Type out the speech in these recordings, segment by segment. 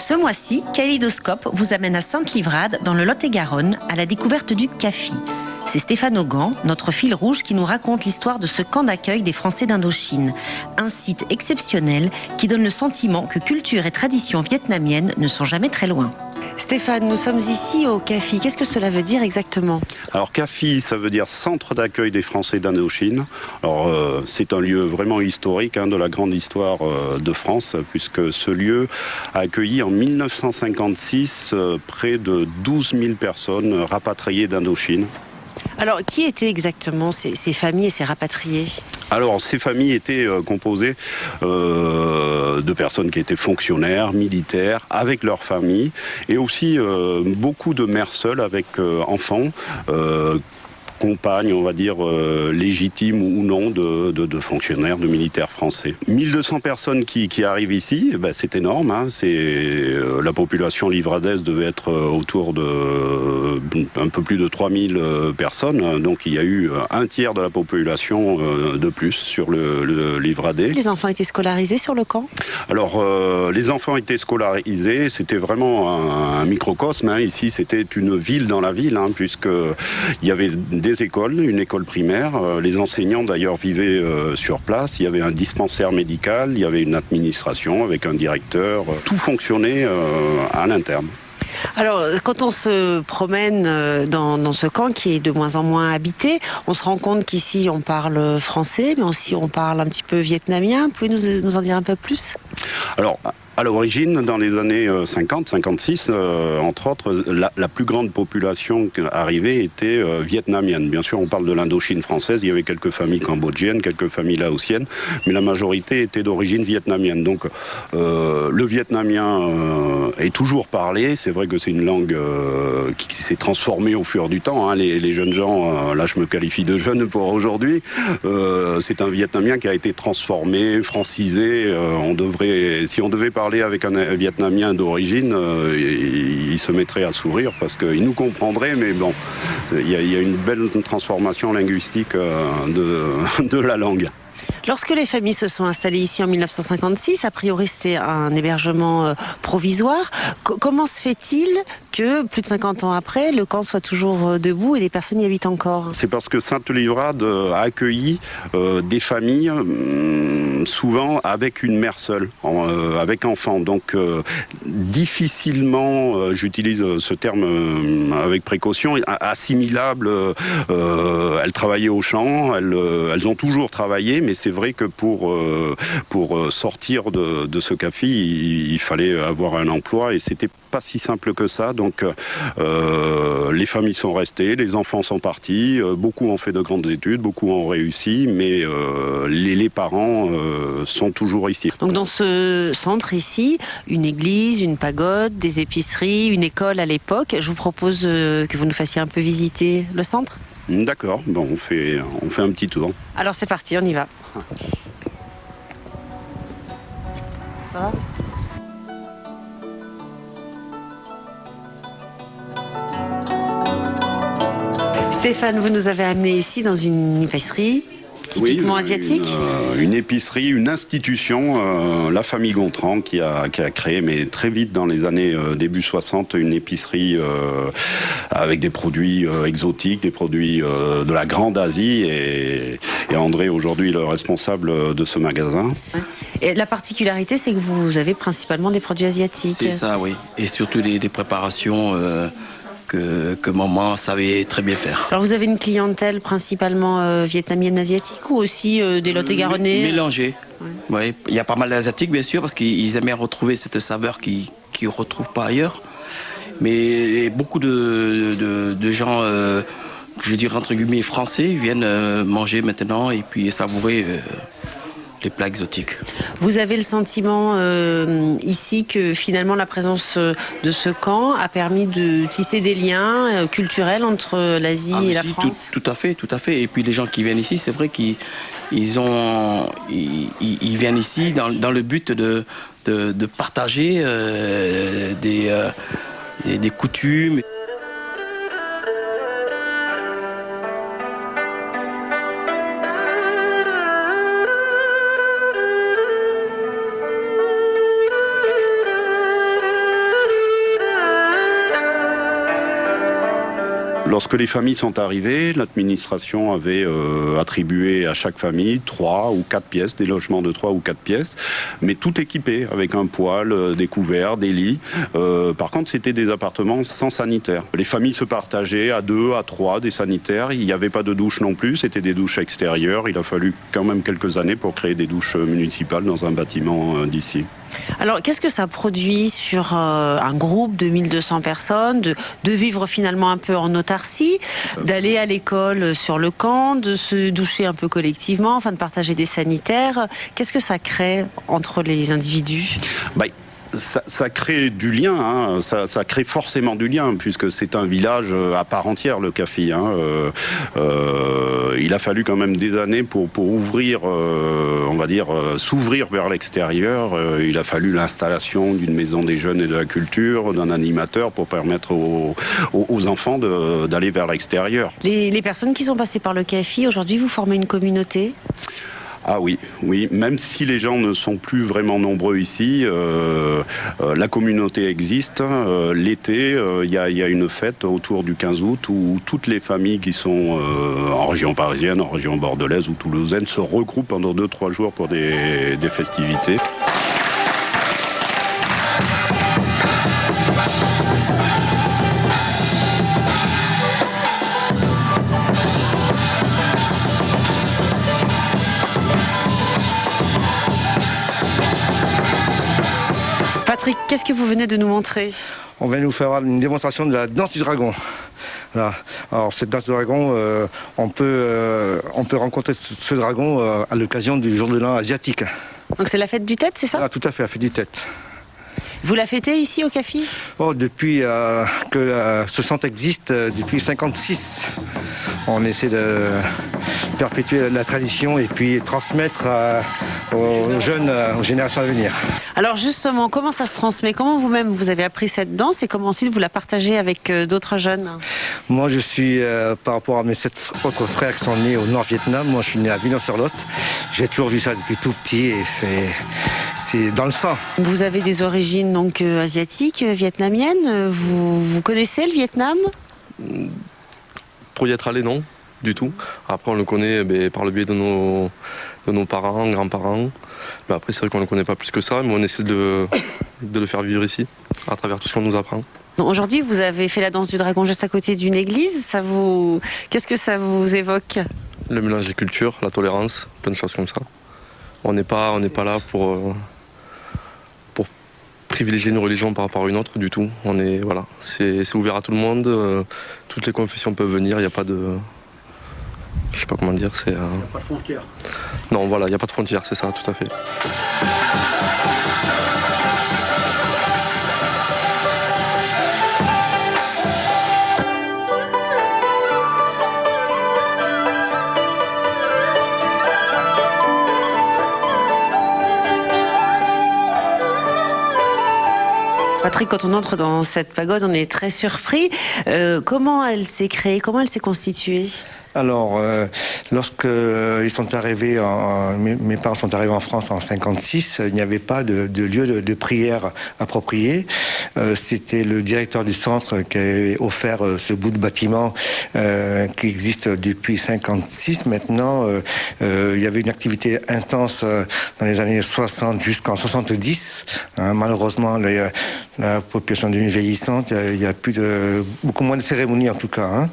Ce mois-ci, Kaléidoscope vous amène à Sainte-Livrade, dans le Lot-et-Garonne, à la découverte du CAFI. C'est Stéphane Augan, notre fil rouge, qui nous raconte l'histoire de ce camp d'accueil des Français d'Indochine. Un site exceptionnel qui donne le sentiment que culture et tradition vietnamienne ne sont jamais très loin. Stéphane, nous sommes ici au CAFI. Qu'est-ce que cela veut dire exactement? Alors CAFI, ça veut dire Centre d'accueil des Français d'Indochine. Alors c'est un lieu vraiment historique, de la grande histoire de France, puisque ce lieu a accueilli en 1956 près de 12 000 personnes rapatriées d'Indochine. Alors, qui étaient exactement ces familles et ces rapatriés? Alors, ces familles étaient composées de personnes qui étaient fonctionnaires, militaires, avec leurs familles, et aussi beaucoup de mères seules avec enfants, compagnes, on va dire, légitimes ou non de fonctionnaires, de militaires français. 1200 personnes qui arrivent ici, c'est énorme. La population livradaise devait être autour de un peu plus de 3000 personnes. Donc il y a eu un tiers de la population de plus sur le Livradet. Les enfants étaient scolarisés sur le camp? Alors, les enfants étaient scolarisés. C'était vraiment un microcosme. Ici, c'était une ville dans la ville, puisqu'il y avait des écoles, une école primaire. Les enseignants d'ailleurs vivaient sur place. Il y avait un dispensaire médical, il y avait une administration avec un directeur. Tout fonctionnait à l'interne. Alors, quand on se promène dans ce camp qui est de moins en moins habité, on se rend compte qu'ici on parle français, mais aussi on parle un petit peu vietnamien. Vous pouvez nous en dire un peu plus? Alors, à l'origine, dans les années 50-56, entre autres, la plus grande population arrivée était vietnamienne. Bien sûr, on parle de l'Indochine française, il y avait quelques familles cambodgiennes, quelques familles laotiennes, mais la majorité était d'origine vietnamienne. Donc le vietnamien est toujours parlé, c'est vrai que c'est une langue qui s'est transformée au fur du temps. Les jeunes gens, là je me qualifie de jeune pour aujourd'hui, c'est un vietnamien qui a été transformé, francisé. Si on devait parler avec un Vietnamien d'origine, il se mettrait à sourire parce qu'il nous comprendrait, mais bon, il y a une belle transformation linguistique de la langue. Lorsque les familles se sont installées ici en 1956, a priori c'était un hébergement provisoire. Comment se fait-il que, plus de 50 ans après, le camp soit toujours debout et les personnes y habitent encore? C'est parce que Sainte-Livrade a accueilli des familles, souvent avec une mère seule, avec enfants. Donc difficilement, j'utilise ce terme avec précaution, assimilable. Elles travaillaient au champ, elles ont toujours travaillé, mais c'est vrai que pour sortir de ce CAFI, il fallait avoir un emploi et c'était pas si simple que ça. Donc les familles sont restées, les enfants sont partis, beaucoup ont fait de grandes études, beaucoup ont réussi, mais les parents sont toujours ici. Donc dans ce centre ici, une église, une pagode, des épiceries, une école à l'époque. Je vous propose que vous nous fassiez un peu visiter le centre. D'accord, bon, on fait un petit tour. Alors c'est parti, on y va. Stéphane, vous nous avez amenés ici dans une épicerie typiquement asiatique. Une épicerie, une institution, la famille Gontran qui a créé, mais très vite dans les années début 60, une épicerie avec des produits exotiques, des produits de la Grande Asie. Et André, aujourd'hui, le responsable de ce magasin. Et la particularité, c'est que vous avez principalement des produits asiatiques. C'est ça, oui. Et surtout des préparations que maman savait très bien faire. Alors vous avez une clientèle principalement vietnamienne asiatique ou aussi des Lot-et-Garonnais? Mélangée. Ouais. Il y a pas mal d'asiatiques bien sûr parce qu'ils aiment bien retrouver cette saveur qu'ils ne retrouvent pas ailleurs. Mais beaucoup de gens, je dirais entre guillemets français, viennent manger maintenant et puis savourer les plats exotiques. Vous avez le sentiment ici que finalement la présence de ce camp a permis de tisser des liens culturels entre l'Asie et la France? Tout à fait. Et puis les gens qui viennent ici, c'est vrai qu'ils viennent ici dans le but de partager des coutumes. Lorsque les familles sont arrivées, l'administration avait attribué à chaque famille 3 ou 4 pièces, des logements de 3 ou 4 pièces, mais tout équipé, avec un poêle, des couverts, des lits. Par contre, c'était des appartements sans sanitaire. Les familles se partageaient à 2, à 3 des sanitaires. Il n'y avait pas de douche non plus, c'était des douches extérieures. Il a fallu quand même quelques années pour créer des douches municipales dans un bâtiment d'ici. Alors, qu'est-ce que ça produit sur un groupe de 1200 personnes, de vivre finalement un peu en autarcie, d'aller à l'école sur le camp, de se doucher un peu collectivement, enfin de partager des sanitaires? Qu'est-ce que ça crée entre les individus? Ça crée du lien, hein. Ça crée forcément du lien, puisque c'est un village à part entière, le Caffi. Hein. Il a fallu quand même des années pour ouvrir, on va dire, s'ouvrir vers l'extérieur. Il a fallu l'installation d'une maison des jeunes et de la culture, d'un animateur pour permettre aux enfants d'aller vers l'extérieur. Les personnes qui sont passées par le Caffi, aujourd'hui, vous formez une communauté? Ah oui, même si les gens ne sont plus vraiment nombreux ici, la communauté existe. L'été, il y a une fête autour du 15 août où toutes les familles qui sont en région parisienne, en région bordelaise ou toulousaine se regroupent pendant 2-3 jours pour des festivités. Patrick, qu'est-ce que vous venez de nous montrer? On vient nous faire une démonstration de la danse du dragon. Là. Alors cette danse du dragon, on peut rencontrer ce dragon à l'occasion du jour de l'an asiatique. Donc c'est la fête du Tête, c'est ça? Ah, tout à fait, la fête du Tête. Vous la fêtez ici au Caffi? Depuis que ce centre existe, depuis 1956, on essaie de perpétuer la tradition et puis transmettre aux jeunes, aux générations à venir. Alors justement, comment ça se transmet? Comment vous-même vous avez appris cette danse et comment ensuite vous la partagez avec d'autres jeunes? Moi je suis, par rapport à mes 7 autres frères qui sont nés au Nord-Vietnam, moi je suis né à Villeneuve-sur-Lot. J'ai toujours vu ça depuis tout petit et c'est dans le sang. Vous avez des origines donc asiatiques, vietnamiennes. Vous connaissez le Vietnam? Pour y être allé, non, du tout. Après, on le connaît par le biais de nos parents, grands-parents. Mais après, c'est vrai qu'on ne le connaît pas plus que ça, mais on essaie de le faire vivre ici, à travers tout ce qu'on nous apprend. Aujourd'hui, vous avez fait la danse du dragon juste à côté d'une église. Qu'est-ce que ça vous évoque? Le mélange des cultures, la tolérance, plein de choses comme ça. On n'est pas là pour privilégier une religion par rapport à une autre du tout. C'est ouvert à tout le monde. Toutes les confessions peuvent venir. Il n'y a pas de, je sais pas comment dire. Il n'y a pas de frontières. Non, voilà, il n'y a pas de frontières, c'est ça, tout à fait. Patrick, quand on entre dans cette pagode, on est très surpris. Comment elle s'est créée? Comment elle s'est constituée? Alors, lorsque ils sont arrivés, mes parents sont arrivés en France en 1956, il n'y avait pas de lieu de prière approprié. C'était le directeur du centre qui avait offert ce bout de bâtiment qui existe depuis 1956. Maintenant, il y avait une activité intense dans les années 60 jusqu'en 70. Malheureusement, la population devient vieillissante. Il y a beaucoup moins de cérémonies en tout cas. Hein.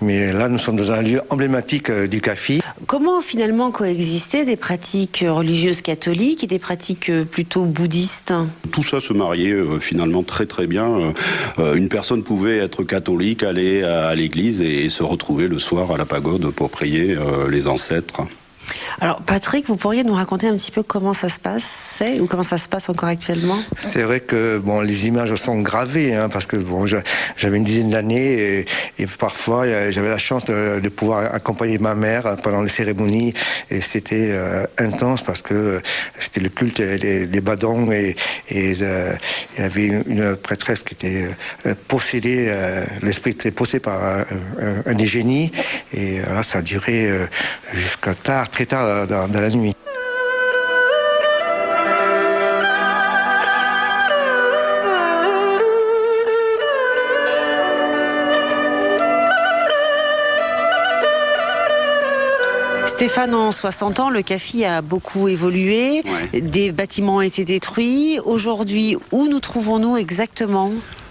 Mais là, nous sommes dans un lieu emblématique du Caffi. Comment finalement coexister des pratiques religieuses catholiques et des pratiques plutôt bouddhistes? Tout ça se mariait finalement très très bien. Une personne pouvait être catholique, aller à l'église et se retrouver le soir à la pagode pour prier les ancêtres. Alors Patrick, vous pourriez nous raconter un petit peu comment ça se passe, ou comment ça se passe encore actuellement? C'est vrai que les images sont gravées, hein, parce que j'avais une dizaine d'années et parfois j'avais la chance de pouvoir accompagner ma mère pendant les cérémonies et c'était intense parce que c'était le culte des badons et il y avait une prêtresse qui était possédée, l'esprit était possédé par un des génies et là ça a duré jusqu'à très tard dans la nuit. Stéphane, en 60 ans, le CAFI a beaucoup évolué. Ouais. Des bâtiments ont été détruits. Aujourd'hui, où nous trouvons-nous exactement ?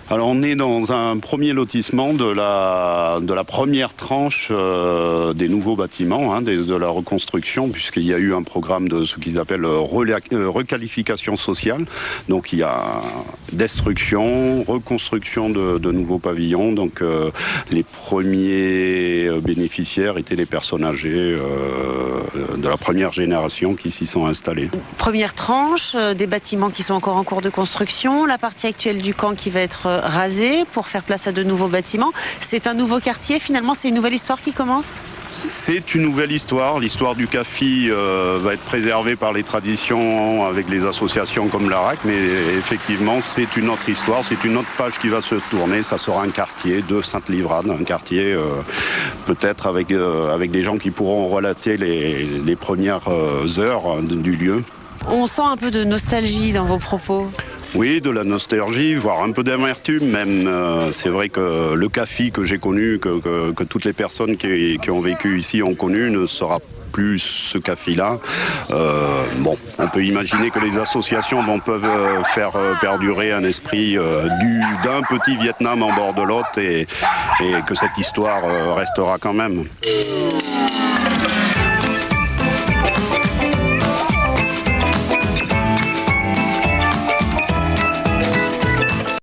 Alors on est dans un premier lotissement de la première tranche des nouveaux bâtiments, de la reconstruction, puisqu'il y a eu un programme de ce qu'ils appellent requalification sociale. Donc il y a destruction, reconstruction de nouveaux pavillons. Donc les premiers bénéficiaires étaient les personnes âgées de la première génération qui s'y sont installées. Première tranche, des bâtiments qui sont encore en cours de construction, la partie actuelle du camp qui va être rasé pour faire place à de nouveaux bâtiments. C'est un nouveau quartier, finalement, c'est une nouvelle histoire qui commence ? C'est une nouvelle histoire. L'histoire du CAFI va être préservée par les traditions avec les associations comme l'ARAC, mais effectivement, c'est une autre histoire, c'est une autre page qui va se tourner. Ça sera un quartier de Sainte-Livrade, un quartier peut-être avec des gens qui pourront relater les premières heures du lieu. On sent un peu de nostalgie dans vos propos. Oui, de la nostalgie, voire un peu d'amertume même. C'est vrai que le CAFI que j'ai connu, que toutes les personnes qui ont vécu ici ont connu, ne sera plus ce CAFI-là. On peut imaginer que les associations peuvent faire perdurer un esprit d'un petit Vietnam en bord de l'autre et que cette histoire restera quand même.